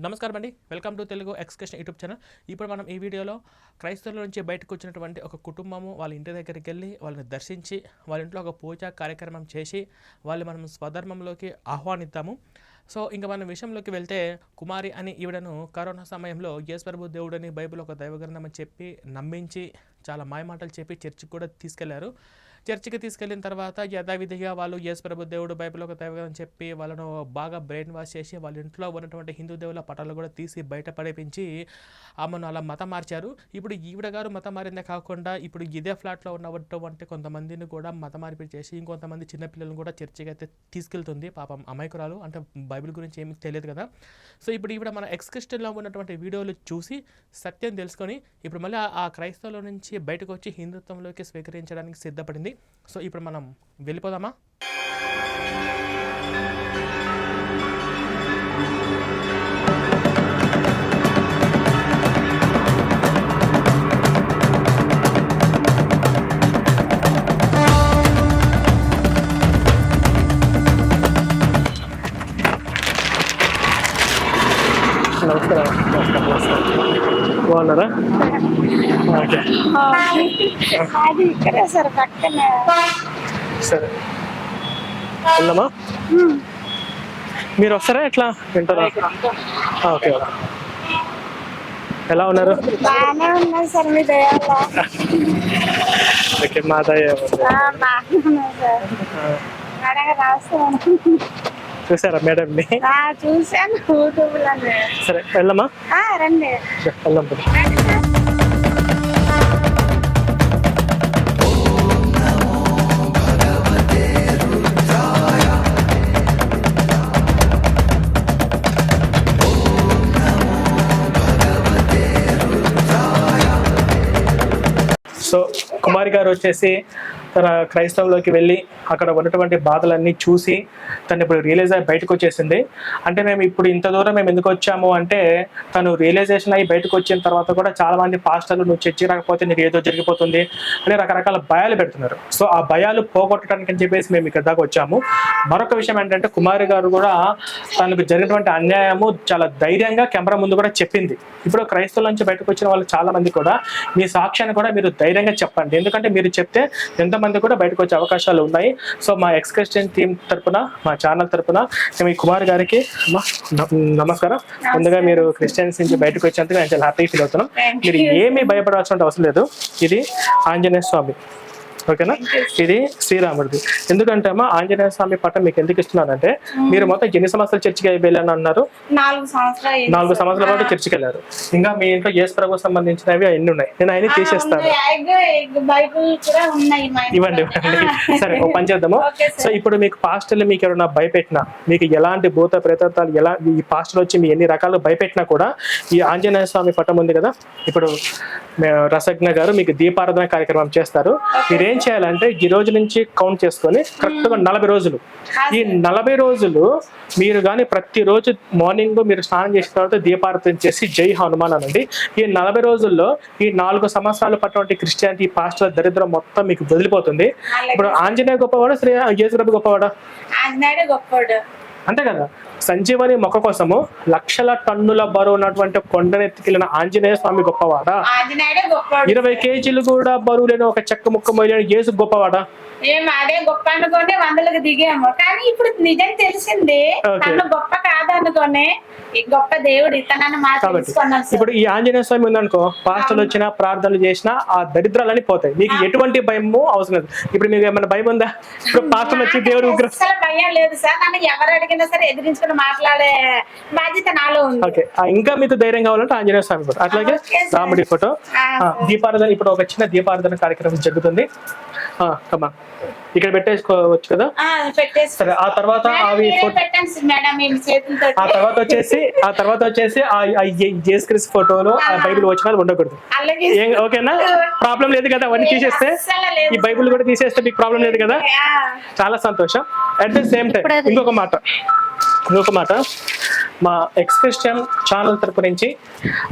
నమస్కారం అండి, welcome to Telugu excursion YouTube channel. ఇప్పుడు మనం ఈ వీడియోలో క్రైస్తవుల నుంచి బయటకు వచ్చినటువంటి ఒక కుటుంబము వాళ్ళ ఇంటి దగ్గరికి వెళ్ళి వాళ్ళని దర్శించి వాళ్ళ ఇంట్లో ఒక పూజా కార్యక్రమం చేసి వాళ్ళు మనం స్వధర్మంలోకి ఆహ్వానిద్దాము. సో ఇంకా మన విషయంలోకి వెళ్తే, కుమారి అని ఈవిడను కరోనా సమయంలో యేసు ప్రభు దేవుడని బైబిల్ ఒక దైవగ్రంథం అని చెప్పి నమ్మించి చాలా మాయమాటలు చెప్పి చర్చికి కూడా తీసుకెళ్లారు. చర్చికి తీసుకెళ్ళిన తర్వాత యథావిధిగా వాళ్ళు యేసు ప్రభు దేవుడు బైబిల్ ఒక దైవగ్రంథం చెప్పి వాళ్ళను బాగా బ్రెయిన్ వాష్ చేసి వాళ్ళ ఇంట్లో ఉన్నటువంటి హిందూ దేవుల పటాలు కూడా తీసి బయట పడేపించి ఆమెను అలా మతం మార్చారు. ఇప్పుడు ఈవిడ గారు మతం మారిందే కాకుండా ఇప్పుడు ఇదే ఫ్లాట్లో ఉన్నటువంటి కొంతమందిని కూడా మతం మార్పిడి చేసి ఇంకొంతమంది చిన్నపిల్లలను కూడా చర్చికి అయితే తీసుకెళ్తుంది. పాపం అమాయకురాలు, అంటే బైబిల్ గురించి ఏమీ తెలియదు కదా. సో ఇప్పుడు ఈవిడ మన ఎక్స్క్రిస్టియన్లో ఉన్నటువంటి వీడియోలు చూసి సత్యం తెలుసుకొని ఇప్పుడు మళ్ళీ ఆ క్రైస్తవుల నుంచి బయటకు వచ్చి హిందుత్వంలోకి స్వీకరించడానికి సిద్ధపడింది. సో ఇప్పుడు మనం వెళ్ళిపోదామా? బాగున్నారా? అది ఇక్కడే సార్ పక్కనే. సరే వెళ్దామా? మీరు వస్తారా ఎట్లా వింటారా? Okay okay. ఎలా ఉన్నారు? బాగానే ఉన్నాయి సార్, మీ దయవల్ల. ఓకే, మా దయ. బాగానే ఉన్నాయి సార్. మేడం రాస్తాను. చూసారా మేడంని? చూసాను యూట్యూబ్లోనే. సరే వెళ్దామా? రండి వెళ్దాం. సో కుమారి గారు వచ్చేసి తన క్రైస్తవంలోకి వెళ్ళి అక్కడ ఉన్నటువంటి బాధలన్నీ చూసి తను ఇప్పుడు రియలైజ్ అయ్యి బయటకు వచ్చేసింది. అంటే మేము ఇప్పుడు ఇంత దూరం మేము ఎందుకు వచ్చాము అంటే, తను రియలైజేషన్ అయ్యి బయటకు వచ్చిన తర్వాత కూడా చాలా మంది పాస్టర్లు నువ్వు చర్చి రాకపోతే నీకు ఏదో జరిగిపోతుంది అని రకరకాల భయాలు పెడుతున్నారు. సో ఆ భయాలు పోగొట్టడానికి అని చెప్పేసి మేము ఇక్కడ దాకా వచ్చాము. మరొక విషయం ఏంటంటే, కుమారి గారు కూడా తనకు జరిగినటువంటి అన్యాయము చాలా ధైర్యంగా కెమెరా ముందు కూడా చెప్పింది. ఇప్పుడు క్రైస్తవుల నుంచి బయటకు వచ్చిన వాళ్ళు చాలా మంది కూడా మీ సాక్ష్యాన్ని కూడా మీరు ధైర్యంగా చెప్పండి, ఎందుకంటే మీరు చెప్తే ఎంతమంది కూడా బయటకు వచ్చే అవకాశాలు ఉన్నాయి. సో మా ఎక్స్క్రిస్టియన్ టీం తరపున, మా ఛానల్ తరపున మేము ఈ కుమార్ గారికి నమస్కారం. ముందుగా మీరు క్రిస్టియన్స్ నుంచి బయటకు వచ్చేందుకు నేను చాలా హ్యాపీ ఫీల్ అవుతున్నాం. మీరు ఏమీ భయపడాల్సిన అవసరం లేదు. ఇది ఆంజనేయ స్వామి, ఓకేనా? ఇది శ్రీరాముడిది. ఎందుకంటే అమ్మా, ఆంజనేయ స్వామి పట్టం మీకు ఎందుకు ఇస్తున్నానంటే, మీరు మొత్తం ఎన్ని సంవత్సరాలు చర్చికి వెళ్ళాను అన్నారు? 4 సంవత్సరాల పాటు చర్చికి వెళ్ళారు. ఇంకా మీ ఇంట్లో యేసు ప్రభు సంబంధించినవి ఎన్ని ఉన్నాయి? నేను అవన్నీ తీసేస్తాను. ఇవ్వండి. సరే, ఓ పని చేద్దాము. సో ఇప్పుడు మీకు పాస్టర్లు మీకు ఎవరైనా భయపెట్టినా, మీకు ఎలాంటి భూత ప్రేతాలు ఎలా ఈ పాస్టర్ వచ్చి మీ ఎన్ని రకాలు భయపెట్టినా కూడా ఈ ఆంజనేయ స్వామి పట్టం ఉంది కదా, ఇప్పుడు రసజ్ఞ గారు మీకు దీపారాధన కార్యక్రమం చేస్తారు. మీరేం చేయాలంటే ఈ రోజు నుంచి కౌంట్ చేసుకొని కరెక్ట్గా 40 రోజులు, ఈ 40 రోజులు మీరు కానీ ప్రతిరోజు మార్నింగ్ మీరు స్నానం చేసిన తర్వాత దీపారాధన చేసి జై హనుమాన్ అనండి. ఈ 40 రోజుల్లో ఈ 4 సంవత్సరాలు పట్టినటువంటి క్రిస్టియానిటీ పాస్టర్ దరిద్రం మొత్తం మీకు వదిలిపోతుంది. ఇప్పుడు ఆంజనేయ గొప్పవాడా, శ్రీ యేసు ప్రభు గొప్పవాడా? అంతే కదా. సంజీవని మొక్క కోసము లక్షల టన్నుల బరువు ఉన్నటువంటి కొండనెత్తికెళ్ళిన ఆంజనేయ స్వామి గొప్పవాడా? 20 కేజీలు కూడా బరువు లేని ఒక చెక్క ముక్క మొయ్యని యేసు గొప్పవాడా? అదే గొప్ప అనుకోని 100లకు దిగాము, కానీ ఇప్పుడు నిజం తెలిసింది తను గొప్ప కాదనుకోనే గొప్ప దేవుడు ఇతనని మాట్లాడుకున్నాను. ఇప్పుడు ఈ ఆంజనేయ స్వామి ఉందనుకో, పాస్టర్లు వచ్చినా ప్రార్థనలు చేసినా ఆ దరిద్రాలని పోతాయి. మీకు ఎటువంటి భయము అవసరం లేదు. ఇప్పుడు మీకు ఏమైనా భయం ఉందా? ఇప్పుడు పాస్టర్లు వచ్చి దేవుడు అసలు భయం లేదు సార్. నన్ను ఎవరు అడిగినా సరే ఎదిరించుకుని మాట్లాడే బాధ్యత నాలో ఉంది. ఓకే, ఇంకా మీకు ధైర్యం కావాలంటే ఆంజనేయ స్వామి ఫోటో, అట్లాగే రాముడి ఫోటో, దీపారాధన. ఇప్పుడు ఒక చిన్న దీపారాధన కార్యక్రమం జరుగుతుంది. ఇక్కడ పెట్టేసుకోవచ్చు కదా. సరే, ఆ తర్వాత అవి ఆ తర్వాత వచ్చేసి జేసుక్రీస్తు ఫోటోలు, బైబిల్ వచనాలు ఉండకూడదు. ఓకేనా? ప్రాబ్లం లేదు కదా? అవన్నీ తీసేస్తే, ఈ బైబిల్ కూడా తీసేస్తే మీకు ప్రాబ్లం లేదు కదా? చాలా సంతోషం. అట్ ద సేమ్ టైం ఇంకొక మాట, మా ఎక్స్క్రిస్టియన్ ఛానల్ తరపు నుంచి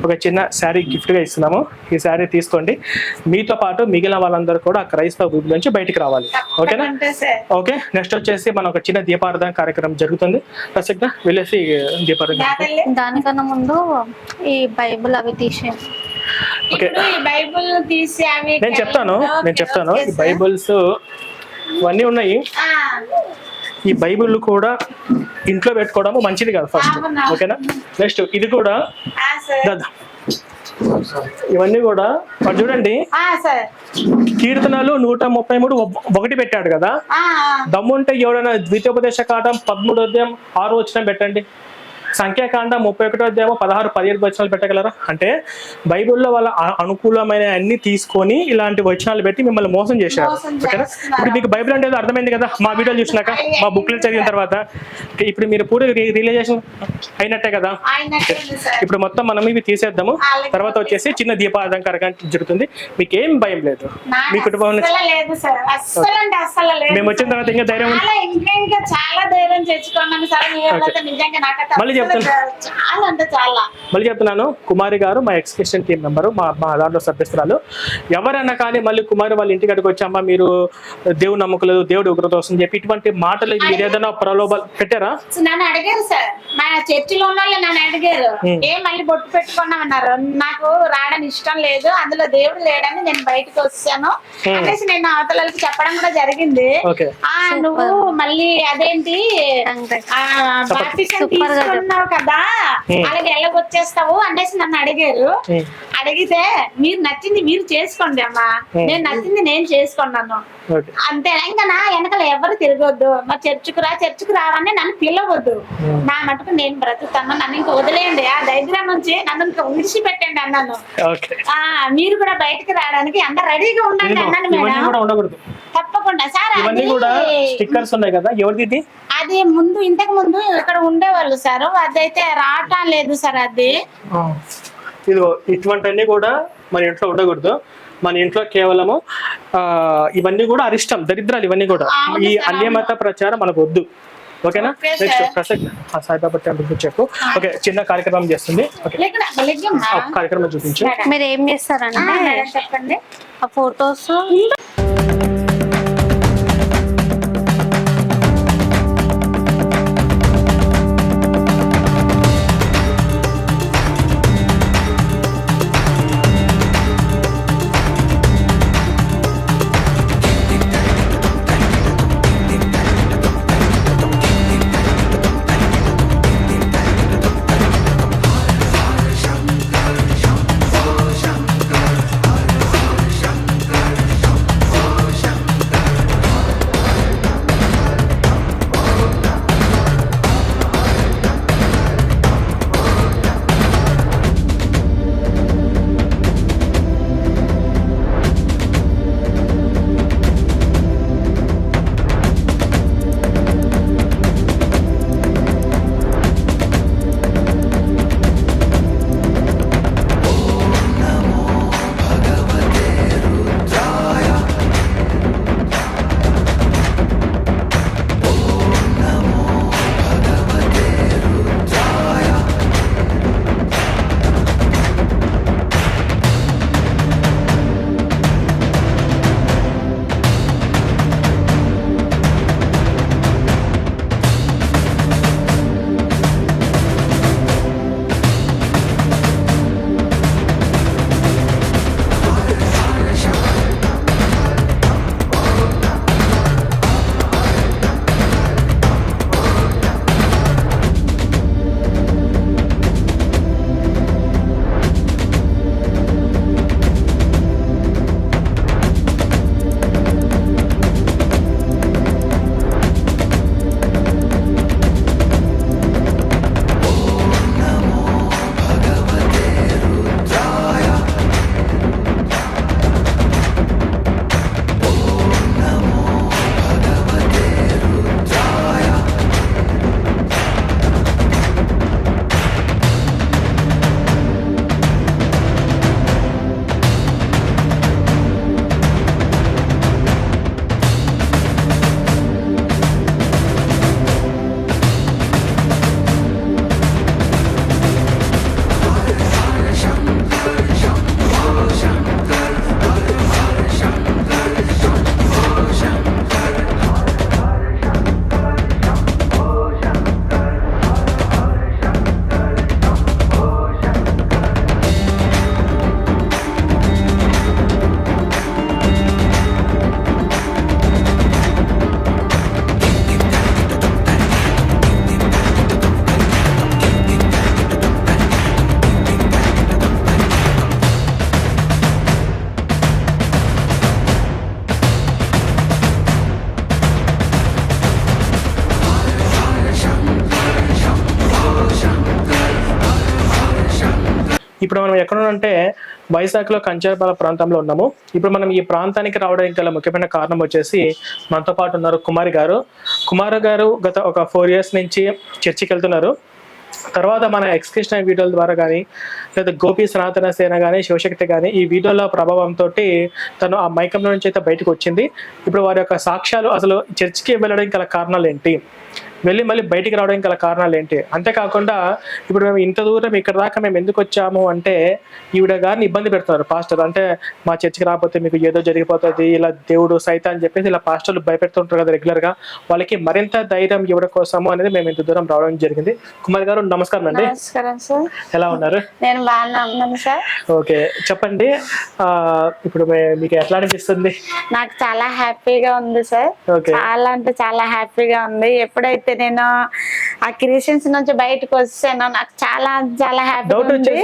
ఒక చిన్న శారీ గిఫ్ట్గా ఇస్తున్నాము. ఈ శారీ తీసుకోండి. మీతో పాటు మిగిలిన వాళ్ళందరూ కూడా ఆ క్రైస్తవ గ్రూప్ నుంచి బయటికి రావాలి. ఓకేనా? ఓకే. నెక్స్ట్ వచ్చేసి మన ఒక చిన్న దీపారాధన కార్యక్రమం జరుగుతుంది. ప్రసక్త వెళ్ళేసి దీపారాధన. దానికన్నా ముందు ఈ బైబిల్ అవి తీసే. ఓకే, ఈ బైబుల్ తీసి అవి నేను చెప్తాను. ఈ బైబుల్స్ ఇవన్నీ ఉన్నాయి. ఈ బైబిల్ కూడా ఇంట్లో పెట్టుకోవడం మంచిది కాదు ఫస్ట్. ఓకేనా? నెక్స్ట్ ఇది కూడా ఇవన్నీ కూడా చూడండి. కీర్తనలు 133 పెట్టాడు కదా. దమ్ముంటే ఎవడైనా ద్వితీయోపదేశ కాండం 13వ అధ్యాయం 6వ వచనం పెట్టండి. సంఖ్యాకాండం 31వ అధ్యాయం 16-17 వచనాలు పెట్టగలరా? అంటే బైబిల్లో వాళ్ళ అనుకూలమైన అన్ని తీసుకొని ఇలాంటి వచనాలు పెట్టి మిమ్మల్ని మోసం చేశారు. ఓకేనా? ఇప్పుడు మీకు బైబిల్ అంటే అర్థమైంది కదా మా వీడియోలు చూసినాక, మా బుక్లు చదివిన తర్వాత. ఇప్పుడు మీరు పూర్తి రియలైజేషన్ అయినట్టే కదా. ఇప్పుడు మొత్తం మనం ఇవి తీసేద్దాము. తర్వాత వచ్చేసి చిన్న దీపారాధన కార్యక్రమం జరుగుతుంది. మీకు ఏం భయం లేదు. మీ కుటుంబం మేము వచ్చిన తర్వాత ఇంకా ధైర్యం చాలా ధైర్యం తెచ్చుకున్నాను సార్. నిజంగా నాకు మళ్ళీ చెప్తున్నాను, కుమారి గారు మా ఎక్స్క్రిస్టియన్ టీం మెంబరు, మా దాంట్లో సభ్యస్తురాలు. ఎవరైనా కానీ మళ్ళీ కుమారి వాళ్ళ ఇంటికి అడిగి వచ్చామ్మా మీరు దేవుడు నమ్మకలేదు, దేవుడు ఉగ్రత వస్తుంది చెప్పి ఇటువంటి మాటలు మీరు ఏదైనా ప్రలోభాలు పెట్టారా? నన్ను అడిగారు సార్, మా చర్చిలో ఉన్న వాళ్ళు నన్ను అడిగారు ఏం మళ్ళీ బొట్టు పెట్టుకున్నామన్నారు. నాకు రావడం ఇష్టం లేదు, అందులో దేవుడు లేడని నేను బయటకు వచ్చాను అనేసి నేను అవతలకి చెప్పడం కూడా జరిగింది. నువ్వు మళ్ళీ అదేంటి తీసుకున్నావు కదా అలాగే ఎలాగొచ్చేస్తావు అనేసి నన్ను అడిగారు. అడిగితే మీరు నచ్చింది మీరు చేసుకోండి అమ్మా, నేను నచ్చింది నేను చేసుకున్నాను అంతే. ఇంకా నా వెనకాల ఎవరు తిరగొద్దు, మా చర్చికి రావని నన్ను పిలవద్దు, నా మటుకు నేను బ్రతుకుతాను, నన్ను ఇంకా వదిలేయండి, ఆ దరిద్రం నుంచి నన్ను ఇంకా విడిచిపెట్టండి అన్నాను. మీరు కూడా బయటకు రావడానికి అంత రెడీగా ఉండండి అన్నాను మేడం. తప్పకుండా సార్. స్టిక్కర్స్ ఉన్నాయి కదా, ఎవరిది? అది ముందు ఇంతకు ముందు ఇక్కడ ఉండేవాళ్ళు సార్, అదైతే రావటం లేదు సార్. అది ఇదిగో ఇటువంటివన్నీ కూడా మన ఇంట్లో ఉండకూడదు. మన ఇంట్లో కేవలము ఇవన్నీ కూడా అరిష్టం, దరిద్రాలు ఇవన్నీ కూడా. ఈ అన్యమత ప్రచారం మనకు వద్దు. ఓకేనా? నెక్స్ట్ ప్రసక్త సాయిబాబా టెంపుల్ చెప్పు. ఓకే, చిన్న కార్యక్రమం చేస్తుంది. కార్యక్రమం చూపించు. మీరు ఏం చేస్తారంటే చెప్పండి. ఆ ఫొటోస్ ఇప్పుడు మనం ఎక్కడ అంటే వైజాగ్లో కంచరపాల ప్రాంతంలో ఉన్నాము. ఇప్పుడు మనం ఈ ప్రాంతానికి రావడానికి గల ముఖ్యమైన కారణం వచ్చేసి మనతో పాటు ఉన్నారు కుమార్ గారు గత ఒక 4 years నుంచి చర్చికి వెళ్తున్నారు. తర్వాత మన ఎక్స్కృష్ణ వీడియోల ద్వారా కానీ లేదా గోపి సనాతన సేన కానీ శివశక్తి కానీ ఈ వీడియోల ప్రభావంతో తను ఆ మైకంలో నుంచి అయితే బయటకు వచ్చింది. ఇప్పుడు వారి యొక్క సాక్ష్యాలు, అసలు చర్చికి వెళ్ళడానికి గల కారణాలు ఏంటి, వెళ్ళి మళ్ళీ బయటికి రావడానికి గల కారణాలు ఏంటి, అంతేకాకుండా ఇప్పుడు మేము ఇంత దూరం ఇక్కడ దాకా మేము ఎందుకు వచ్చాము అంటే ఈవిడ గారిని ఇబ్బంది పెడుతున్నారు పాస్టర్. అంటే మా చర్చికి రాకపోతే మీకు ఏదో జరిగిపోతుంది, ఇలా దేవుడు సైతం అని చెప్పేసి ఇలా పాస్టర్లు భయపెడుతుంటారు కదా రెగ్యులర్గా. వాళ్ళకి మరింత ధైర్యం ఇవ్వడం కోసము అనేది మేము ఇంత దూరం రావడం జరిగింది. కుమార్ గారు నమస్కారం అండి. నమస్కారం సార్. ఎలా ఉన్నారు? నేను బాగానే ఉన్నాను సార్. ఓకే, చెప్పండి. ఇప్పుడు మీకు ఎట్లా అనిపిస్తుంది? నాకు చాలా హ్యాపీగా ఉంది సార్. చాలా అంటే చాలా హ్యాపీగా ఉంది. ఎప్పుడైతే నేను ఆ క్రిస్టియన్స్ నుంచి బయటకు వచ్చాను నాకు చాలా చాలా హ్యాపీగా ఉంది,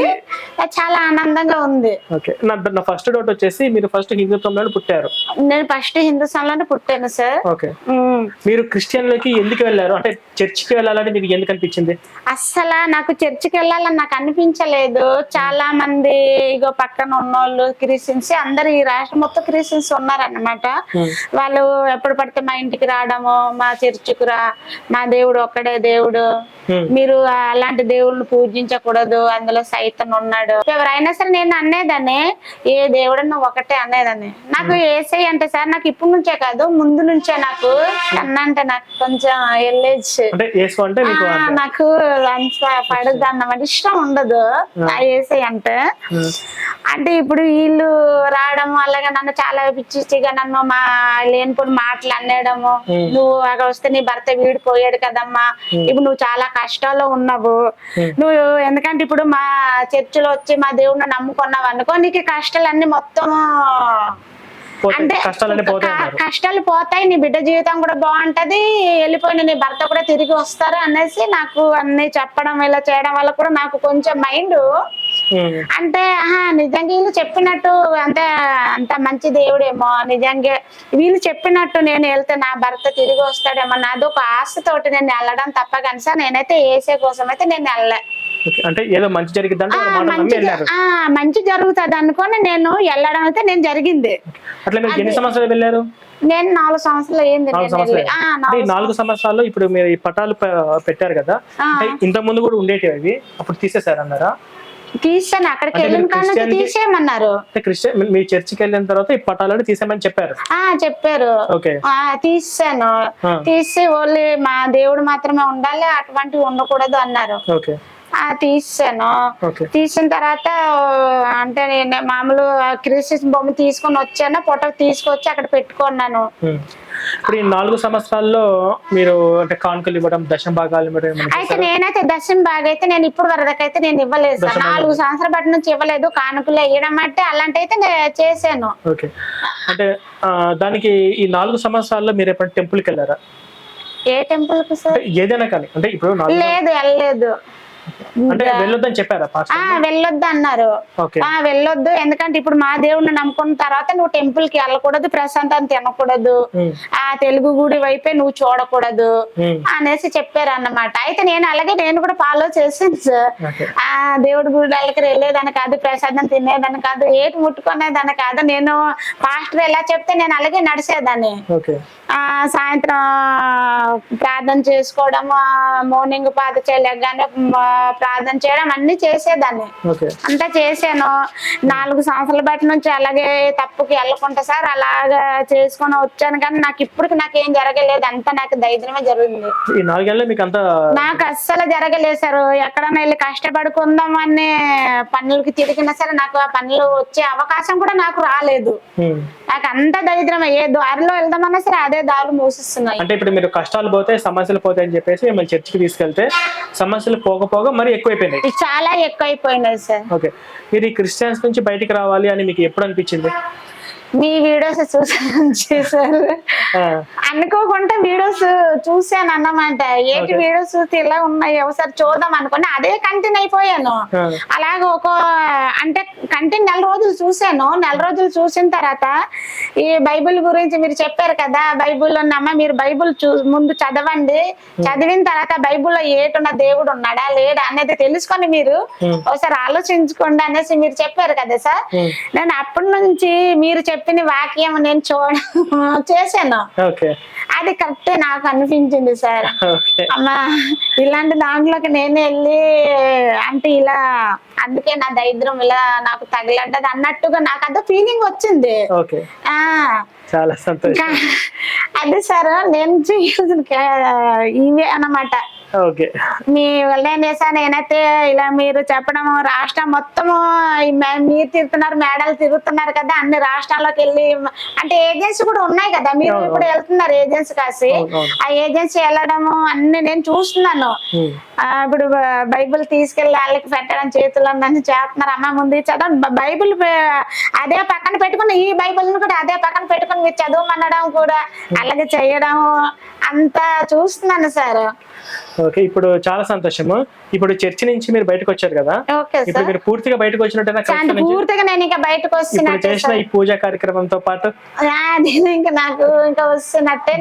చాలా ఆనందంగా ఉంది. ఓకే, నా ఫస్ట్ డౌట్ వచ్చేసి మీరు ఫస్ట్ హిందుత్వంలో పుట్టారు? నేను ఫస్ట్ హిందుస్థాన్లోనే పుట్టాను సార్. ఓకే, మీరు క్రిస్టియన్లోకి ఎందుకు వెళ్ళారు? అంటే చర్చికి వెళ్ళాలని మీకు ఎందుకు అనిపించింది? అస్సలు నాకు చర్చికి వెళ్ళాలని నాకు అనిపించలేదు. చాలా మంది ఇగో పక్కన ఉన్నోళ్ళు క్రిస్టియన్స్, అందరు ఈ రాష్ట్రం మొత్తం క్రిస్టియన్స్ ఉన్నారన్నమాట. వాళ్ళు ఎప్పుడు పడితే మా ఇంటికి రావడము, మా చర్చికి రా, మా దేవుడు ఒక్కడే దేవుడు, మీరు అలాంటి దేవుళ్ళని పూజించకూడదు, అందులో సైతం ఉన్నాడు. ఎవరైనా సరే నేను అనేదాన్ని ఏ దేవుడు నువ్వు ఒకటే అనేదాన్ని. నాకు ఏసై అంటే సార్ నాకు ఇప్పుడు నుంచే కాదు ముందు నుంచే నాకు అన్నంటే నాకు కొంచెం ఎల్లేజ్, నాకు అంత పడదు అన్నమాట, ఇష్టం ఉండదు ఆ ఏసై అంటే. అంటే ఇప్పుడు వీళ్ళు రావడం అలాగే నన్ను చాలా పిచ్చిగా నన్ను మా లేనిపోని మాటలు అనేయడము, నువ్వు అక్కడ వస్తే నీ భర్త వీడిపోయాడు కదమ్మా, ఇప్పుడు నువ్వు చాలా కష్టాల్లో ఉన్నావు, నువ్వు ఎందుకంటే ఇప్పుడు మా చర్చిలో వచ్చి మా దేవుడిని నమ్ముకున్నావు అనుకో నీకు కష్టాలన్నీ మొత్తం అంటే కష్టాలు పోతాయి, నీ బిడ్డ జీవితం కూడా బాగుంటది, వెళ్ళిపోయిన నీ భర్త కూడా తిరిగి వస్తారు అనేసి నాకు అన్ని చెప్పడం ఇలా చేయడం వల్ల కూడా నాకు కొంచెం మైండ్ అంటే నిజంగా వీళ్ళు చెప్పినట్టు అంత మంచి దేవుడేమో, నిజంగా వీళ్ళు చెప్పినట్టు నేను వెళ్తే నా భర్త తిరిగి వస్తాడేమో నాదొక ఆశతోటి నేను వెళ్ళడం తప్ప కానీ సార్ నేనైతే ఏసే కోసం అయితే నేను వెళ్ళలే. అంటే ఏదో మంచి జరిగింది, మంచి జరుగుతుంది అనుకోని నేను వెళ్ళడం అయితే నేను జరిగింది. ఎన్ని సంవత్సరాలు వెళ్ళారు? నేను 4 సంవత్సరాలు అయింది. 4 సంవత్సరాల్లో ఇప్పుడు మీరు ఈ పటాలు పెట్టారు కదా, ఇంత ముందు కూడా ఉండేవి అవి, అప్పుడు తీసేసారన్నారా? తీసాను, అక్కడికి వెళ్ళిన కానీ తీసేయమన్నారు. మీ చర్చికి వెళ్ళిన తర్వాత ఈ పటాలను తీసేయమని చెప్పారు? చెప్పారు, తీసాను. తీసి ఓన్లీ మా దేవుడు మాత్రమే ఉండాలి, అటువంటివి ఉండకూడదు అన్నారు. తీసాను. తీసిన తర్వాత అంటే నేను మామూలు క్రిస్టియన్ బొమ్మ తీసుకొని వచ్చాను, ఫోటో తీసుకొచ్చి అక్కడ పెట్టుకున్నాను. ఇప్పుడు ఈ 4 సంవత్సరాల్లో మీరు అంటే కానుకలు ఇవ్వడం, దశమ భాగాలు ఇవ్వడం? అయితే నేనైతే దశమ భాగం అయితే నేను ఇప్పుడు వరకు అయితే నేను ఇవ్వలేదు సార్. 4 సంవత్సరాల బట్టి నుంచి ఇవ్వలేదు. కానుకలు వేయడం అంటే అలాంటి అయితే చేశాను. ఓకే, అంటే దానికి ఈ 4 సంవత్సరాల్లో మీరు ఎప్పుడు టెంపుల్కి వెళ్ళారా? ఏ టెంపుల్ కి సార్? ఏదైనా కానీ. అంటే ఇప్పుడు లేదు, వెళ్ళలేదు. అంటే వెళ్ళొద్దని చెప్పారా? వెళ్ళొద్దు అన్నారు. వెళ్ళొద్దు, ఎందుకంటే ఇప్పుడు మా దేవుడిని నమ్ముకున్న తర్వాత నువ్వు టెంపుల్ కి వెళ్ళకూడదు, ప్రశాంతం తినకూడదు, ఆ తెలుగు గుడి వైపే నువ్వు చూడకూడదు అనేసి చెప్పారు అన్నమాట. అయితే నేను కూడా ఫాలో చేసాను సార్. ఆ దేవుడి గుడికి వెళ్ళేదని కాదు, ప్రసాదం తినేదని కాదు, ఏటి ముట్టుకునేదని కాదు, నేను పాస్టర్ ఎలా చెప్తే నేను అలాగే నడిచేదాన్ని. సాయంత్రం ప్రార్థన చేసుకోవడం, మార్నింగ్ పాత చేయలేగానే ప్రార్థన చేయడం అన్ని చేసేదాన్ని. అంతా చేశాను. 4 సంవత్సరాల బట్టి నుంచి అలాగే తప్పుకి వెళ్ళకుండా సార్ అలాగా చేసుకొని వచ్చాను. కానీ నాకు ఇప్పటికి నాకేం జరగలేదు, అంతా నాకు ధైర్యమే జరిగింది. నాకు అస్సలు జరగలేదు సార్. ఎక్కడన్నా వెళ్ళి కష్టపడుకుందాం అనే పనులకి తిరిగినా సరే నాకు ఆ పనులు వచ్చే అవకాశం కూడా నాకు రాలేదు. నాకు అంత ధైర్యం, ఏ దారిలో వెళ్దామన్నా సరే అదే దారులు మూసిస్తున్నాయి. అంటే ఇప్పుడు మీరు కష్టాలు పోతాయి, సమస్యలు పోతాయి అని చెప్పేసి మిమ్మల్ని చర్చికి తీసుకెళ్తే సమస్యలు పోకపోగా మరి ఎక్కువైపోయినాయి, చాలా ఎక్కువైపోయినాయి సార్. ఓకే, మీరు ఈ క్రిస్టియన్స్ నుంచి బయటికి రావాలి అని మీకు ఎప్పుడు అనిపించింది? మీ వీడియోస్ చేశారు అనుకోకుండా వీడియోస్ చూసాను అన్నమాట. ఏంటి వీడియోస్ చూస్తే ఇలా ఉన్నాయి, ఒకసారి చూద్దాం అనుకుని అదే కంటిన్యూ అయిపోయాను. అలాగే అంటే కంటిన్యూ నెల రోజులు చూసాను. నెల రోజులు చూసిన తర్వాత ఈ బైబిల్ గురించి మీరు చెప్పారు కదా, బైబిల్లో ఉన్నమ్మ మీరు బైబిల్ ముందు చదవండి, చదివిన తర్వాత బైబిల్లో ఏటున్న దేవుడు ఉన్నాడా లేడా అనేది తెలుసుకొని మీరు ఒకసారి ఆలోచించుకోండి అనేసి మీరు చెప్పారు కదా సార్. నేను అప్పటి నుంచి మీరు చెప్పిన వాక్యం నేను చేశాను. అది కరెక్టే నాకు అనిపించింది సార్. అమ్మా ఇలాంటి దాంట్లోకి నేను వెళ్ళి అంటే ఇలా అందుకే నా దరిద్రం ఇలా నాకు తగిలంటది అన్నట్టుగా నాకు అంత ఫీలింగ్ వచ్చింది. చాలా సంతోషం. అదే సార్ నేను ఇవే అన్నమాట. మీ నేనైతే ఇలా మీరు చెప్పడం రాష్ట్రం మొత్తము మీరు తిరుగుతున్నారు, మేడలు తిరుగుతున్నారు కదా, అన్ని రాష్ట్రాల్లోకి వెళ్ళి అంటే ఏజెన్సీ కూడా ఉన్నాయి కదా, మీరు ఇప్పుడు వెళ్తున్నారు ఏజెన్సీ కాసి, ఆ ఏజెన్సీ వెళ్ళడము అన్ని నేను చూస్తున్నాను. ఇప్పుడు బైబిల్ తీసుకెళ్లి వాళ్ళకి పెట్టడం చేతుల్లో అన్ని చేస్తున్నారు. అమ్మ ముందు చదవండి బైబిల్ అదే పక్కన పెట్టుకుని ఈ బైబిల్ ని కూడా అదే పక్కన పెట్టుకుని మీరు చదవమనడం కూడా అలాగే చేయడం అంతా చూస్తున్నాను సార్. ఓకే, ఇప్పుడు చాలా సంతోషము. ఇప్పుడు చర్చి నుంచి మీరు బయటకు వచ్చారు కదా, ఇప్పుడు మీరు పూర్తిగా బయటకు వచ్చినట్టు పూర్తిగా నేను ఇంకా బయటకు వస్తున్నా చేసిన ఈ పూజా కార్యక్రమంతో పాటు ఇంకా నాకు ఇంకా వస్తున్నట్టే.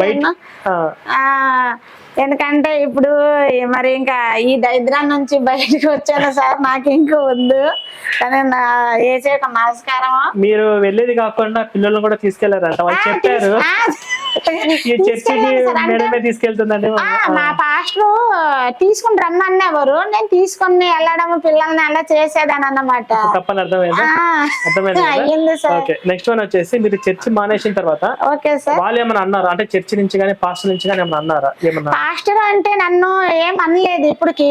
ఎందుకంటే ఇప్పుడు మరి ఇంకా ఈ దరిద్రం నుంచి బయటకు వచ్చాను సార్, నాకు ఇంకా వద్దు. కానీ ఏసే ఒక నమస్కారం. మీరు వెళ్ళేది కాకుండా పిల్లలను కూడా తీసుకెళ్లారంట, వాళ్ళు చెప్పారు తీసుకెళ్తుందండి. మా పాస్టర్ తీసుకుని రమ్మనేవారు, నేను తీసుకుని వెళ్ళడం పిల్లల్ని అలా చేసేదాన్ని అన్నమాట. తప్పని అర్థమైంది సార్. నెక్స్ట్ వన్ వచ్చేసి మీరు చర్చి మానేసిన తర్వాత వాళ్ళు ఏమన్నా అన్నారు అంటే చర్చి నుంచి కానీ పాస్టర్ నుంచి కానీ ఏమన్నా అన్నారా? ఏమన్నా పాస్టర్ అంటే నన్ను ఏం అనలేదు ఇప్పటికి.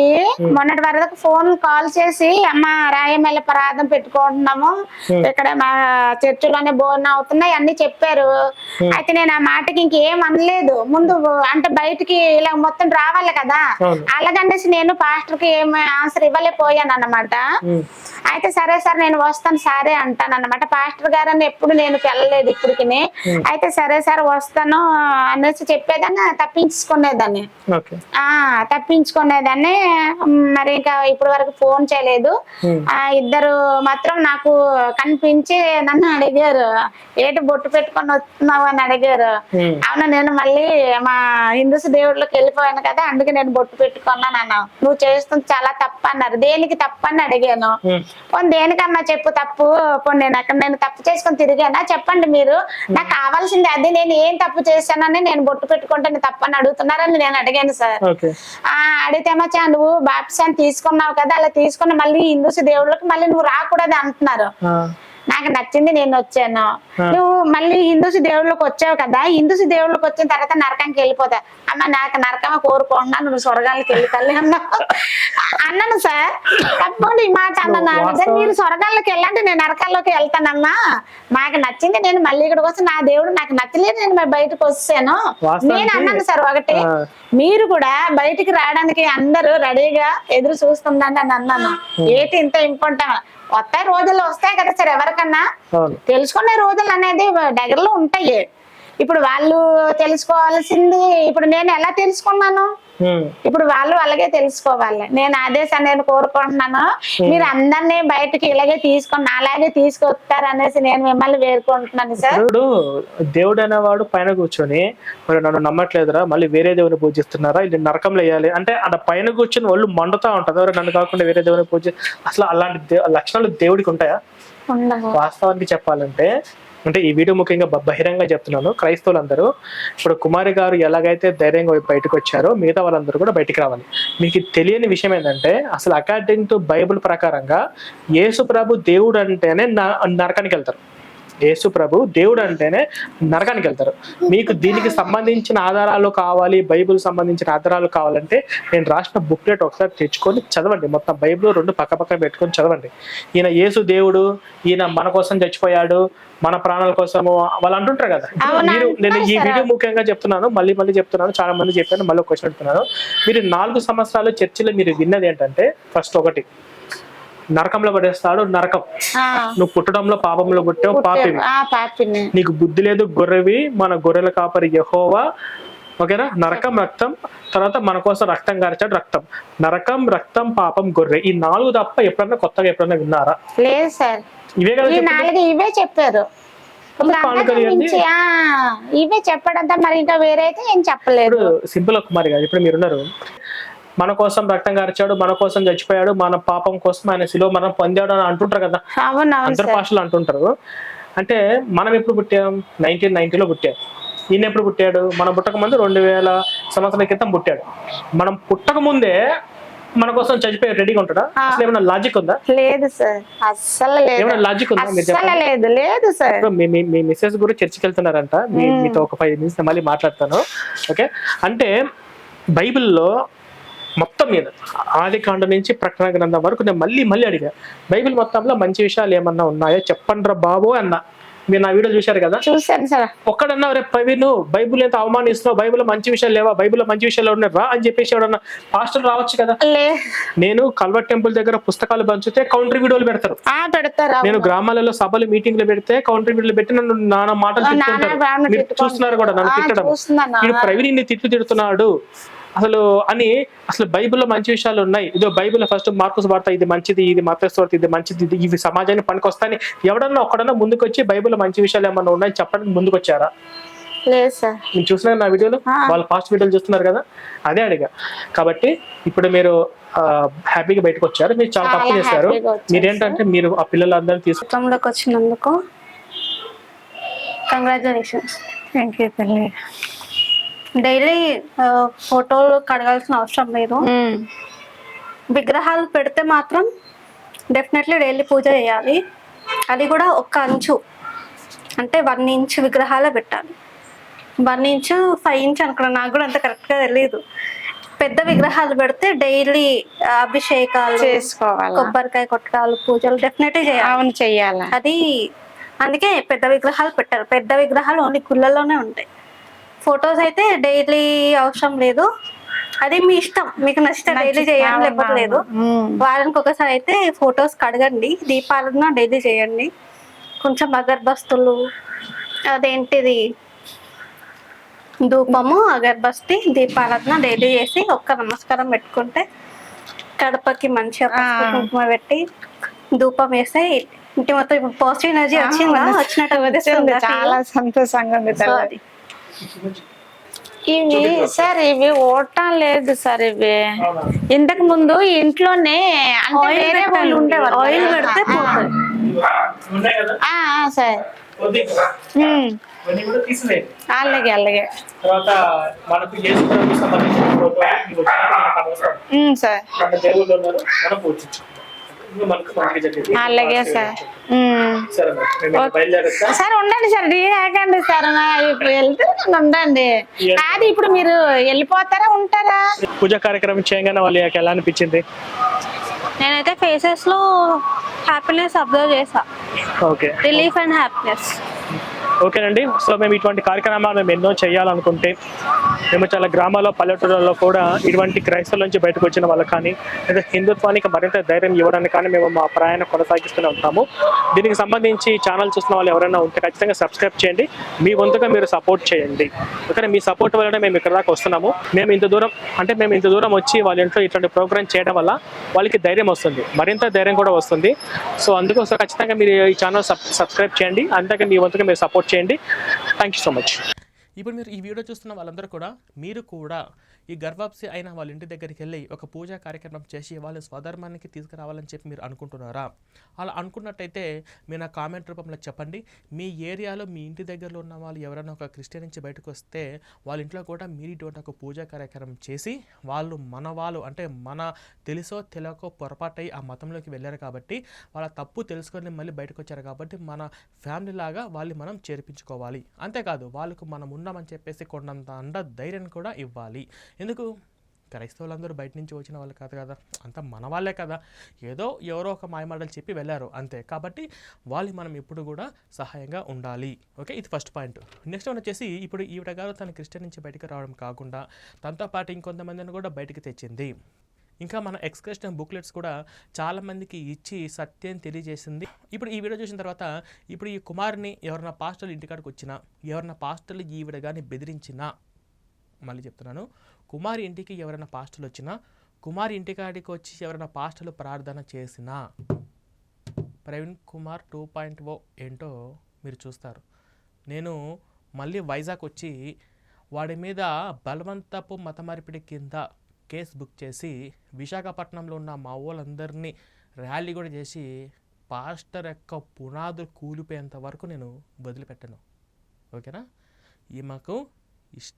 మొన్నటి వరకు ఫోన్ కాల్ చేసి అమ్మ రాయమల్ల పరాధం పెట్టుకుంటున్నాము, ఇక్కడ మా చర్చిలోనే భోజనం అవుతున్నాయి అన్ని చెప్పారు. అయితే నేను ఆ మాటకి ఇంకేం అనలేదు. ముందు అంటే బయటికి ఇలా మొత్తం రావాలి కదా, అలాగనేసి నేను పాస్టర్ కి ఏం ఆన్సర్ ఇవ్వలేకపోయాను అన్నమాట. అయితే సరే సార్ నేను వస్తాను సారే అంటాను అన్నమాట. పాస్టర్ గారని ఎప్పుడు నేను వెళ్ళలేదు ఇప్పటికి. అయితే సరే సార్ వస్తాను అనేసి చెప్పేదాన్ని, తప్పించుకునేదాన్ని. మరి ఇంకా ఇప్పటి వరకు ఫోన్ చేయలేదు. ఇద్దరు మాత్రం నాకు కనిపించి నన్ను అడిగారు, ఏటి బొట్టు పెట్టుకొని వస్తున్నావు అని అడిగారు. అవునా నేను మళ్ళీ మా హిందూస్ దేవుళ్ళకి వెళ్ళిపోయాను కదా, అందుకే నేను బొట్టు పెట్టుకున్నాను అన్నా. నువ్వు చేస్తుంది చాలా తప్పు అన్నారు. దేనికి తప్పు అని అడిగాను. పోనీ దేనికమ్మా చెప్పు తప్పు, పోనీ నేను తప్పు చేసుకొని తిరిగానా చెప్పండి మీరు, నాకు కావాల్సింది అది, నేను ఏం తప్పు చేశానని నేను బొట్టు పెట్టుకుంటే నేను తప్పని అడుగుతున్నారని నేను అడిగాను సార్. అడిగితేమో నువ్వు బాప్టిజం తీసుకున్నావు కదా, అలా తీసుకుని మళ్ళీ హిందూస్ దేవుళ్ళకి మళ్ళీ నువ్వు రాకూడదు అంటున్నారు. నాకు నచ్చింది నేను వచ్చాను. నువ్వు మళ్ళీ హిందూస్ దేవుళ్ళకి వచ్చావు కదా, హిందూస్ దేవుళ్ళకి వచ్చిన తర్వాత నరకానికి వెళ్ళిపోతా. అమ్మ నాకు నరకమే కోరుకుంటున్నా, నువ్వు స్వర్గానికి వెళ్ళి తల్లి అన్నాను సార్. తప్పకుండా ఈ మాట అన్నాను. మీరు స్వర్గాల్లోకి వెళ్ళండి, నేను నరకాల్లోకి వెళ్తానమ్మా. నాకు నచ్చింది నేను మళ్ళీ ఇక్కడికి వస్తే నా దేవుడు నాకు నచ్చలేదు, నేను బయటకు వస్తాను నేను అన్నాను సార్. ఒకటి మీరు కూడా బయటికి రావడానికి అందరూ రెడీగా ఎదురు చూస్తుందండి అని అన్నాను. ఏంటి ఇంత ఇంపార్టెంట్, వస్తాయి రోజుల్లో వస్తాయి కదా సార్, ఎవరికన్నా తెలుసుకునే రోజులు అనేది దగ్గరలో ఉంటాయి. ఇప్పుడు వాళ్ళు తెలుసుకోవాల్సింది ఇప్పుడు నేను ఎలా తెలుసుకున్నాను, ఇప్పుడు వాళ్ళు అలాగే తెలుసుకోవాలి. నేను అదే సార్ నేను కోరుకుంటున్నాను, మీరు అందరినీ బయటకి ఇలాగే తీసుకొని అలాగే తీసుకొస్తారు అనేసి నేను మిమ్మల్ని వేరుకుంటున్నాను సార్. ఇప్పుడు దేవుడు అనేవాడు పైన కూర్చొని మరి నన్ను నమ్మట్లేదురా, మళ్ళీ వేరే దేవుని పూజిస్తున్నారా, ఇది నరకంలో వేయాలి అంటే అక్కడ పైన కూర్చొని వాళ్ళు మండుతా ఉంటది, నన్ను కాకుండా వేరే దేవుని పూజ. అసలు అలాంటి లక్షణాలు దేవుడికి ఉంటాయా? వాస్తవానికి చెప్పాలంటే అంటే ఈ వీడియో ముఖ్యంగా బహిరంగంగా చెప్తున్నాను, క్రైస్తవులందరూ ఇప్పుడు కుమారి గారు ఎలాగైతే ధైర్యంగా బయటకు వచ్చారో మిగతా వాళ్ళందరూ కూడా బయటికి రావాలి. మీకు తెలియని విషయం ఏంటంటే అసలు అకార్డింగ్ టు బైబుల్ ప్రకారంగా యేసు ప్రభు దేవుడు అంటేనే నరకానికి వెళ్తారు. యేసు ప్రభు దేవుడు అంటేనే నరకానికి వెళ్తారు. మీకు దీనికి సంబంధించిన ఆధారాలు కావాలి, బైబుల్ సంబంధించిన ఆధారాలు కావాలంటే నేను రాసిన బుక్లెట్ ఒకసారి తెచ్చుకొని చదవండి. మొత్తం బైబుల్ 2 పక్క పెట్టుకొని చదవండి. ఈయన యేసు దేవుడు, ఈయన మన కోసం చచ్చిపోయాడు, మన ప్రాణాల కోసము వాళ్ళు అంటుంటారు కదా. నేను ఈ వీడియో ముఖ్యంగా చెప్తున్నాను, మళ్ళీ చెప్తున్నాను, చాలా మంది చెప్పాను, మళ్ళీ క్వశ్చన్ అడుగుతున్నాను. మీరు 4 సంవత్సరాలు చర్చిలో మీరు విన్నది ఏంటంటే ఫస్ట్ ఒకటి నరకంలో పడేస్తాడు. నరకం, ఆ, నువ్వు పుట్టడంలో పాపంలో పుట్టావు, పాపివి, ఆ పాపిని. నీకు బుద్ధి లేదు, గొర్రెవి, మన గొర్రెల కాపరి యెహోవా. ఓకేనా? నరకం, రక్తం, తర్వాత మన కోసం రక్తం గార్చాడు. రక్తం, నరకం, రక్తం, పాపం, గొర్రె, ఈ 4 తప్ప ఎప్పుడన్నా కొత్తగా ఎప్పుడన్నా విన్నారా? లేదు సార్, ఇవే కదా ఈ చెప్పింది? 4 ఇవే చెప్పారు. ఇంకా కాళ్ళు అంతకు కడిగేది? మించి, ఇవే చెప్పడంతా, మరి ఇంకా వేరే అయితే ఏం చెప్పలేదు. ఇప్పుడు సింపుల్ కుమారి గారు, ఇప్పుడు మీరున్నారు, మన కోసం రక్తం గార్చాడు, మన కోసం చచ్చిపోయాడు, మన పాపం కోసం ఆయన శిలువ మనం పొందాడు అని అంటుంటారు కదా, అవును అవును అందరు సార్. భాషలు అంటుంటారు. అంటే మనం ఎప్పుడు పుట్టాం? 1990లో పుట్టాం. ఈయన ఎప్పుడు పుట్టాడు? మనం పుట్టక ముందు 2000 సంవత్సరాల క్రితం పుట్టాడు. మనం పుట్టక ముందే మన కోసం చచ్చిపోయి రెడీగా ఉంటాడా? అసలు ఏమైనా లాజిక్ ఉందా? లేదు సార్, అస్సలు లేదు, ఏమైనా లాజిక్ ఉందా? మీరు అస్సలు చెప్పండి. లేదు, లేదు సార్. ఇప్పుడు మీ మిస్సెస్ కూడా చర్చికి వెళ్తున్నారంట, మీతో ఒక 5 నిమిషాలు మళ్ళీ మాట్లాడతాను. ఓకే, అంటే బైబిల్లో మొత్తం మీద ఆది కాండం నుంచి ప్రకటన గ్రంథం వరకు నేను మళ్ళీ అడిగా, బైబిల్ మొత్తంలో మంచి విషయాలు ఏమన్నా ఉన్నాయో చెప్పండ్రా బాబు అన్న. మీరు నా వీడియో చూశారు కదా, చూసాను సార్. ఒక్కడన్నా రేపు ప్రవీణ్ బైబిల్ ఎంత అవమానిస్తున్నావు, బైబిల్లో మంచి విషయాలు లేవా, బైబిల్లో మంచి విషయాలు ఉన్నాయి రా అని చెప్పేసి ఎవడన్నా పాస్టర్ రావచ్చు కదా. నేను కల్వర్ టెంపుల్ దగ్గర పుస్తకాలు పంచితే కౌంటర్ వీడియోలు పెడతారు. పెడతారు. నేను గ్రామాలలో సభలు మీటింగ్లు పెడితే కౌంటర్ వీడియోలు పెట్టి నన్ను నానా మాటలు తిట్టుకుంటారు. మీరు చూస్తున్నారు కూడా నన్ను తిట్టడం. వీడు ప్రవీణ్ ఇన్ని తిట్లు తిడుతున్నాడు అసలు అని. అసలు బైబిల్లో మంచి విషయాలు ఉన్నాయి. ఇదో బైబిల్లో ఫస్ట్ మార్కుస్ వార్త ఇది మంచిది, ఇది మత్తయి వార్త ఇది మంచిది, ఇవి సమాజానికి పనికొస్తాయని ఎవడన్నా ఒక్కడన్నా ముందుకు వచ్చి బైబిల్లో మంచి విషయాలు ఏమన్నా ఉన్నాయి చెప్పడానికి ముందుకు వచ్చారా? లేదు సార్. మీరు చూసినారు నా వీడియోలో, వాళ్ళు పాస్ట్ వీడియోలు చూస్తున్నారు కదా, అదే అడిగా. కాబట్టి ఇప్పుడు మీరు హ్యాపీగా బయటకు వచ్చారు. మీరు చాలా తప్పు చేశారు. మీరేంటంటే మీరు ఆ పిల్లలందరినీ లోకి వచ్చినందుకు కంగ్రాచులేషన్స్. థ్యాంక్ యూ తల్లి. డైలీ ఫోటోలు కడగాల్సిన అవసరం లేదు. విగ్రహాలు పెడితే మాత్రం డెఫినెట్లీ డైలీ పూజ చేయాలి. అది కూడా 1 అంచు, అంటే 1 ఇంచ్ విగ్రహాలే పెట్టాలి. 1 ఇంచు 5 ఇంచ్ అనుకున్నాను, నాకు కూడా అంత కరెక్ట్గా తెలియదు. పెద్ద విగ్రహాలు పెడితే డైలీ అభిషేకాలు చేసుకోవాలి, కొబ్బరికాయ కొట్టడాలు, పూజలు డెఫినెట్లీ చేయాలి. అవును, చెయ్యాలి. అది అందుకే పెద్ద విగ్రహాలు పెట్టారు. పెద్ద విగ్రహాలు ఓన్లీ గుళ్ళలోనే ఉంటాయి. ఫొటోస్ అయితే డైలీ అవసరం లేదు, అది మీ ఇష్టం, మీకు నచ్చితే డైలీ చేయండి, లేకపోతే లేదు. వారానికి ఒకసారి అయితే ఫొటోస్ కడగండి. దీపారాధన డైలీ చేయండి. కొంచెం అగరబస్తులు, అదేంటిది ధూపము, అగరబస్తి, దీపారాధన డైలీ చేసి ఒక్క నమస్కారం పెట్టుకుంటే కడపకి మంచిగా కుంకుమ పెట్టి ధూపం వేస్తే ఇంటి మొత్తం ఇప్పుడు పాజిటివ్ ఎనర్జీ వచ్చినట్టు చాలా సంతోషంగా ఉంది. ఇవి సార్, ఇవి ఓటం లేదు సార్. ఇవి ఇంతకు ముందు ఇంట్లోనే అంటే వేరే వాళ్ళు ఉండేవారు. ఆయిల్ పెడితే పోతుంది. సార్ అలాగే అలాగే సార్. అలాగే సార్. సార్ ఉండండి సార్, రెడీ ఆగండి సార్, ఇప్పుడు వెళ్తే ఉండండి. కాదు, ఇప్పుడు మీరు వెళ్ళిపోతారా ఉంటారా? పూజా కార్యక్రమం చేయగానే వాళ్ళకి ఎలా అనిపించింది? నేనైతే ఫేసెస్ లో హ్యాపీనెస్ అబ్జర్వ్ చేసా. Okay, relief and happiness. ఓకేనండి. సో మేము ఇటువంటి కార్యక్రమాలు మేము ఎన్నో చేయాలనుకుంటే మేము చాలా గ్రామాల్లో పల్లెటూళ్ళలో కూడా ఇటువంటి క్రైస్తవుల నుంచి బయటకు వచ్చిన వాళ్ళకి కానీ లేదా హిందుత్వానికి మరింత ధైర్యం ఇవ్వడానికి కానీ మేము మా ప్రయాణం కొనసాగిస్తూనే ఉంటాము. దీనికి సంబంధించి ఛానల్ చూసిన వాళ్ళు ఎవరైనా ఉంటే ఖచ్చితంగా సబ్స్క్రైబ్ చేయండి. మీ వంతుగా మీరు సపోర్ట్ చేయండి. ఓకే, మీ సపోర్ట్ వల్లనే మేము ఇక్కడ దాకా వస్తున్నాము. మేము ఇంత దూరం వచ్చి వాళ్ళ ఇంట్లో ఇట్లాంటి ప్రోగ్రామ్ చేయడం వల్ల వాళ్ళకి ధైర్యం వస్తుంది, మరింత ధైర్యం కూడా వస్తుంది. సో అందుకోసం ఖచ్చితంగా మీరు ఈ ఛానల్ సబ్స్క్రైబ్ చేయండి. అంతగా మీ వంతుగా మీరు సపోర్ట్ చేయండి. Thank you so much. ఇప్పుడు మీరు ఈ వీడియో చూస్తున్న వాళ్ళందరూ కూడా మీరు కూడా ఈ గర్భాప్సి అయిన వాళ్ళ ఇంటి దగ్గరికి వెళ్ళి ఒక పూజా కార్యక్రమం చేసి వాళ్ళ స్వధర్మానికి తీసుకురావాలని చెప్పి మీరు అనుకుంటున్నారా? అలా అనుకున్నట్టయితే మీరు నా కామెంట్ రూపంలో చెప్పండి. మీ ఏరియాలో మీ ఇంటి దగ్గరలో ఉన్న వాళ్ళు ఎవరైనా ఒక క్రిస్టియన్ నుంచి బయటకు వస్తే వాళ్ళ ఇంట్లో కూడా మీరు ఇటువంటి ఒక పూజా కార్యక్రమం చేసి వాళ్ళు అంటే మన తెలుసో తెలియకో పొరపాటై ఆ మతంలోకి వెళ్ళారు కాబట్టి వాళ్ళ తప్పు తెలుసుకొని మళ్ళీ బయటకు వచ్చారు కాబట్టి మన ఫ్యామిలీ లాగా వాళ్ళు మనం చేర్పించుకోవాలి. అంతేకాదు వాళ్ళకు మనం ఉన్నామని చెప్పేసి కొండంత అండ ధైర్యం కూడా ఇవ్వాలి. ఎందుకు? క్రైస్తవులందరూ బయట నుంచి వచ్చిన వాళ్ళు కాదు కదా, అంతా మన వాళ్ళే కదా, ఎవరో ఒక మాయమాటలు చెప్పి వెళ్ళారు అంతే. కాబట్టి వాళ్ళు మనం ఎప్పుడు కూడా సహాయంగా ఉండాలి. ఓకే, ఇది ఫస్ట్ పాయింట్. నెక్స్ట్ వన్ వచ్చేసి ఇప్పుడు ఈవిడ గారు తన క్రిస్టియన్ నుంచి బయటకు రావడం కాకుండా తనతో పాటు ఇంకొంతమందిని కూడా బయటికి తెచ్చింది. ఇంకా మన ఎక్స్కర్షన్ బుక్లెట్స్ కూడా చాలామందికి ఇచ్చి సత్యం తెలియజేసింది. ఇప్పుడు ఈ వీడియో చూసిన తర్వాత ఇప్పుడు ఈ కుమారుని ఎవరైనా పాస్టర్లు ఇంటికాడికి వచ్చినా, ఎవరైనా పాస్టర్లు ఈవిడ కానీ బెదిరించినా, మళ్ళీ చెప్తున్నాను, కుమారి ఇంటికి ఎవరైనా పాస్టర్లు వచ్చినా, కుమారి ఇంటికాడికి వచ్చి ఎవరైనా పాస్టర్లు ప్రార్థన చేసినా ప్రవీణ్ కుమార్ 2.0 ఏంటో మీరు చూస్తారు. నేను మళ్ళీ వైజాగ్ వచ్చి వాడి మీద బలవంతపు మత మార్పిడి కింద కేసు బుక్ చేసి విశాఖపట్నంలో ఉన్న మా వాళ్ళందరినీ ర్యాలీ కూడా చేసి పాస్టర్ యొక్క పునాదులు కూలిపోయేంత వరకు నేను వదిలిపెట్టాను. ఓకేనా? ఈమెకు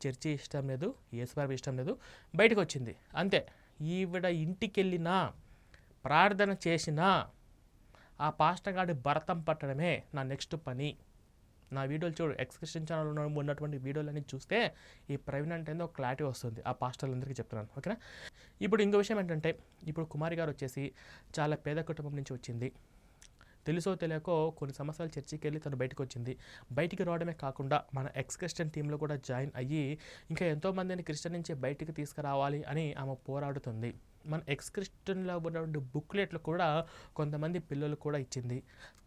చర్చి ఇష్టం లేదు, యేసుబాబు ఇష్టం లేదు, బయటకు వచ్చింది అంతే. ఈవిడ ఇంటికి వెళ్ళినా ప్రార్థన చేసినా ఆ పాస్టర్ గారి భరతం పట్టడమే నా నెక్స్ట్ పని. నా వీడియోలు చూడు, ఎక్స్క్రిప్షన్ ఛానల్లో ఉన్నటువంటి వీడియోలన్నీ చూస్తే ఈ ప్రవీణ్ అంటే ఏందో క్లారిటీ వస్తుంది. ఆ పాస్టర్లందరికీ చెప్తున్నాను. ఓకేనా? ఇప్పుడు ఇంకో విషయం ఏంటంటే, ఇప్పుడు కుమారి గారు వచ్చేసి చాలా పేద కుటుంబం నుంచి వచ్చింది. తెలుసో తెలియకో కొన్ని సంవత్సరాలు చర్చికి వెళ్ళి తను బయటకు వచ్చింది. బయటికి రావడమే కాకుండా మన ఎక్స్ క్రిస్టియన్ టీంలో కూడా జాయిన్ అయ్యి ఇంకా ఎంతోమందిని క్రిస్టియన్ నుంచి బయటికి తీసుకురావాలి అని ఆమె పోరాడుతుంది. మన ఎక్స్ క్రిస్టియన్లో ఉన్నటువంటి బుక్లెట్లు కూడా కొంతమంది పిల్లలు కూడా ఇచ్చింది.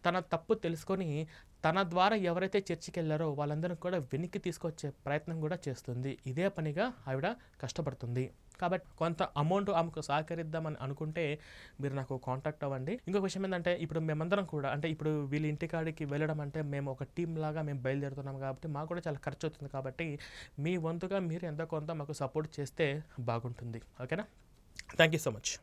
తన తప్పు తెలుసుకొని తన ద్వారా ఎవరైతే చర్చికి వెళ్ళారో వాళ్ళందరినీ కూడా వెనక్కి తీసుకొచ్చే ప్రయత్నం కూడా చేస్తుంది. ఇదే పనిగా ఆవిడ కష్టపడుతుంది. కాబట్టి కొంత అమౌంట్ ఆమెకు సహకరిద్దామని అనుకుంటే మీరు నాకు కాంటాక్ట్ అవ్వండి. ఇంకొక విషయం ఏంటంటే, ఇప్పుడు మేమందరం కూడా అంటే ఇప్పుడు వీళ్ళ ఇంటికాడికి వెళ్ళడం అంటే మేము ఒక టీం లాగా మేము బయలుదేరుతున్నాం కాబట్టి మాకు కూడా చాలా ఖర్చు అవుతుంది. కాబట్టి మీ వంతుగా మీరు ఎంతో కొంత మాకు సపోర్ట్ చేస్తే బాగుంటుంది. ఓకేనా? Thank you so much.